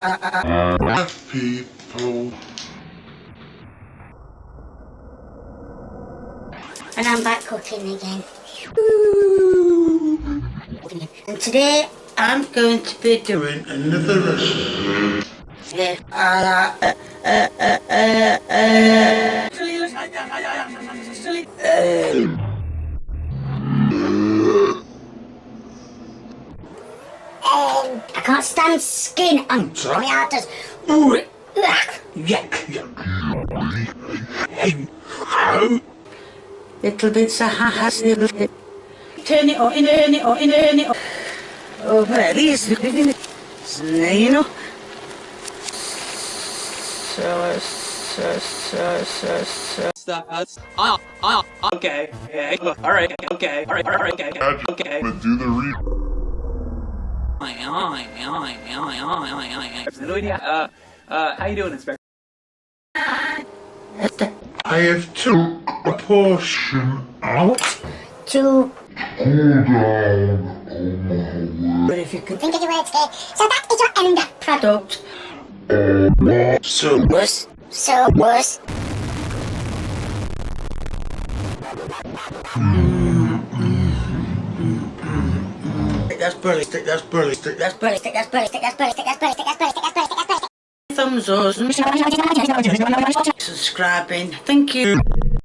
People. And I'm back cooking again. And today I'm going to be doing Another recipe. I can't stand skin on my heart does. Little bits of hassle. Turn it on, turn it on, turn it on. Oh, well, these, you know. Stuff. Okay. All right. Okay. Okay. Do the re. Absolutely. How you doing, Inspector? I have took a portion out. Two. Cool down. But if you can think of your words here, so that is your end product. So Worse. So worse. That's brilliant. That's brilliant. That's brilliant. That's brilliant. That's brilliant. That's brilliant. That's brilliant. Thumbs up. Subscribing. Thank you.